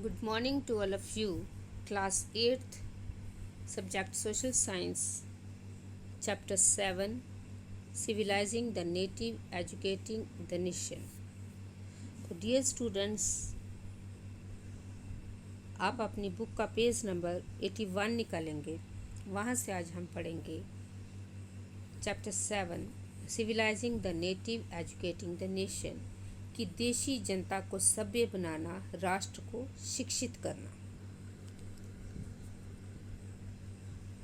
Good morning to all of you. Class 8th, Subject Social Science, Chapter 7, Civilizing the Native, Educating the Nation. तो dear students, आप अपनी book का page number 81 निकालेंगे। वहाँ से आज हम पढ़ेंगे chapter 7, civilising the native, educating the nation, कि देशी जनता को सभ्य बनाना, राष्ट्र को शिक्षित करना।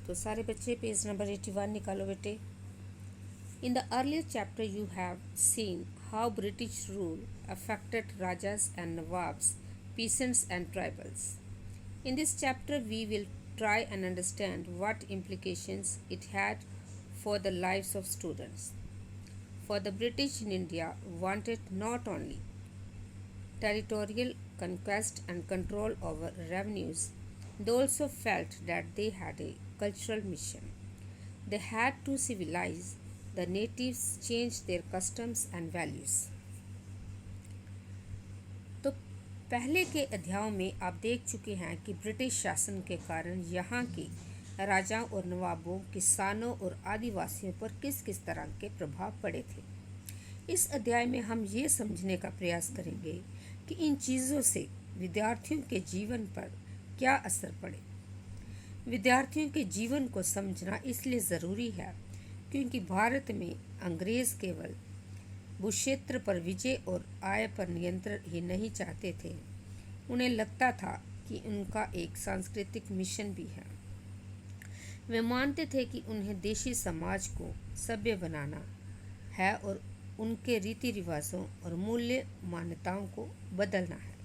तो सारे बच्चे पेज नंबर 81 निकालो बेटे। In the earlier chapter you have seen how British rule affected Rajas and Nawabs, peasants and tribals. In this chapter we will try and understand what implications it had for the lives of students. For the British in India wanted not only territorial conquest and control over revenues, they also felt that they had a cultural mission. They had to civilize the natives, change their customs and values. तो पहले के अध्यायों में आप देख चुके हैं कि ब्रिटिश शासन के कारण यहाँ के राजाओं और नवाबों, किसानों और आदिवासियों पर किस किस तरह के प्रभाव पड़े थे। इस अध्याय में हम ये समझने का प्रयास करेंगे कि इन चीज़ों से विद्यार्थियों के जीवन पर क्या असर पड़े। विद्यार्थियों के जीवन को समझना इसलिए ज़रूरी है क्योंकि भारत में अंग्रेज़ केवल भूक्षेत्र पर विजय और आय पर नियंत्रण ही नहीं चाहते थे, उन्हें लगता था कि उनका एक सांस्कृतिक मिशन भी है। वे मानते थे कि उन्हें देशी समाज को सभ्य बनाना है और उनके रीति रिवाजों और मूल्य मान्यताओं को बदलना है।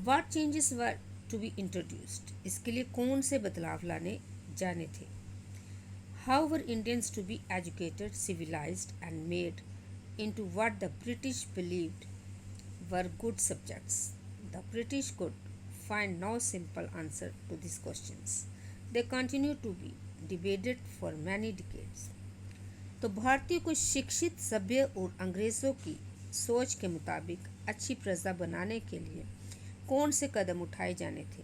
What changes were to be introduced? इसके लिए कौन से बदलाव लाने जाने थे? How were Indians to be educated, civilized and made into what the British believed were good subjects? The British could find no simple answer to these questions. They continue to be debated for many decades. तो भारतीयों को शिक्षित, सभ्य और अंग्रेज़ों की सोच के मुताबिक अच्छी प्रजा बनाने के लिए कौन से कदम उठाए जाने थे।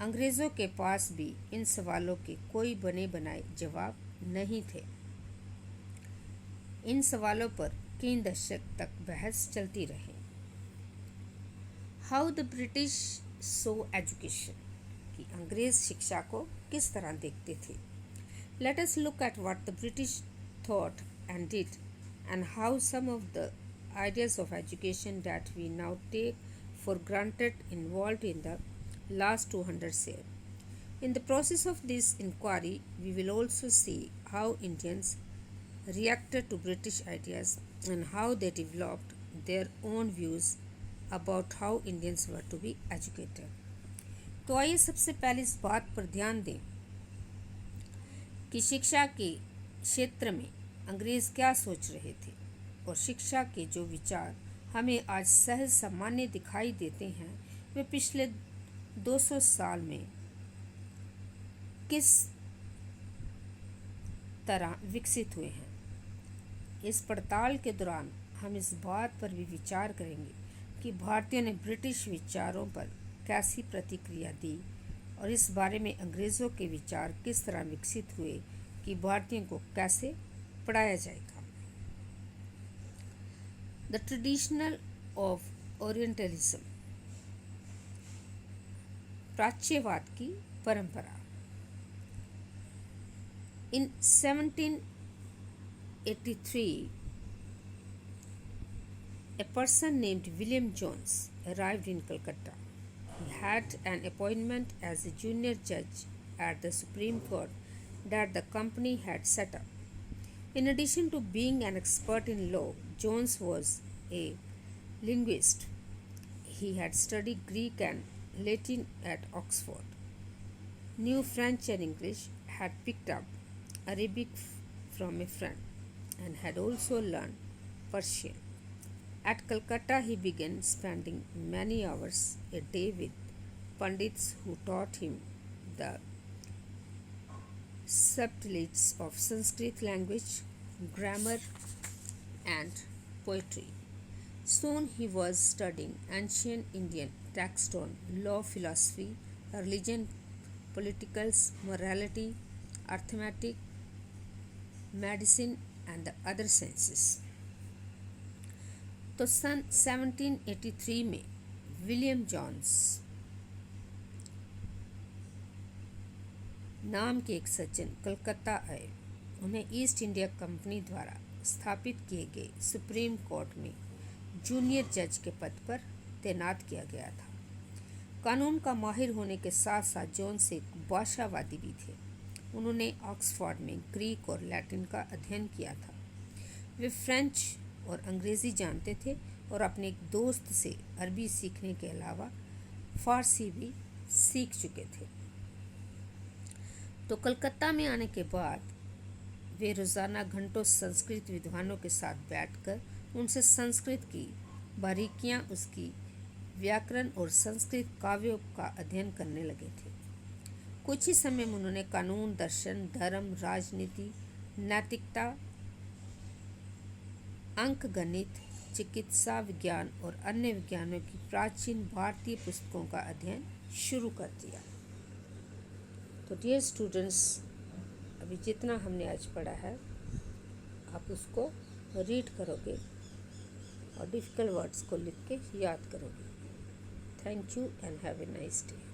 अंग्रेज़ों के पास भी इन सवालों के कोई बने बनाए जवाब नहीं थे। इन सवालों पर 3 दशक तक बहस चलती रही। How the British so education, कि अंग्रेज़ शिक्षा को किस तरह देखते थे। Let us look at what the British thought and did and how some of the ideas of education that we now take for granted evolved in the last 200 years. In the process of this inquiry, we will also see how Indians reacted to British ideas and how they developed their own views about how Indians were to be educated. तो आइए सबसे पहले इस बात पर ध्यान दें कि शिक्षा के क्षेत्र में अंग्रेज़ क्या सोच रहे थे और शिक्षा के जो विचार हमें आज सहज सामान्य दिखाई देते हैं वे पिछले 200 साल में किस तरह विकसित हुए हैं। इस पड़ताल के दौरान हम इस बात पर भी विचार करेंगे कि भारतीयों ने ब्रिटिश विचारों पर कैसी प्रतिक्रिया दी और इस बारे में अंग्रेज़ों के विचार किस तरह विकसित हुए कि भारतीयों को कैसे पढ़ाया जाएगा। द ट्रेडिशनल ऑफ ओरिएंटलिज्म, प्राच्यवाद की परंपरा। इन 1783 a person named William Jones arrived in Calcutta. He had an appointment as a junior judge at the Supreme Court that the company had set up. In addition to being an expert in law, Jones was a linguist. He had studied Greek and Latin at Oxford, knew French and English, had picked up Arabic from a friend, and had also learned Persian. At Calcutta, he began spending many hours a day with pundits who taught him the subtleties of Sanskrit language, grammar, and poetry. Soon he was studying ancient Indian texts on law, philosophy, religion, politicals, morality, arithmetic, medicine, and the other sciences. तो सन 1783 में William Jones नाम के एक सज्जन कलकत्ता आए। उन्हें east India company द्वारा स्थापित किए गए सुप्रीम कोर्ट में जूनियर जज के पद पर तैनात किया गया था। कानून का माहिर होने के साथ साथ जोन्स एक भाषावादी भी थे। उन्होंने ऑक्सफोर्ड में ग्रीक और लैटिन का अध्ययन किया था। वे फ्रेंच और अंग्रेज़ी जानते थे और अपने एक दोस्त से अरबी सीखने के अलावा फ़ारसी भी सीख चुके थे। तो कलकत्ता में आने के बाद वे रोज़ाना घंटों संस्कृत विद्वानों के साथ बैठकर उनसे संस्कृत की बारीकियां, उसकी व्याकरण और संस्कृत काव्यों का अध्ययन करने लगे थे। कुछ ही समय में उन्होंने कानून, दर्शन, धर्म, राजनीति, नैतिकता, अंक गणित, चिकित्सा विज्ञान और अन्य विज्ञानों की प्राचीन भारतीय पुस्तकों का अध्ययन शुरू कर दिया। तो डियर स्टूडेंट्स, अभी जितना हमने आज पढ़ा है आप उसको रीड करोगे और डिफ़िकल्ट वर्ड्स को लिख के याद करोगे। Thank you and have a nice day.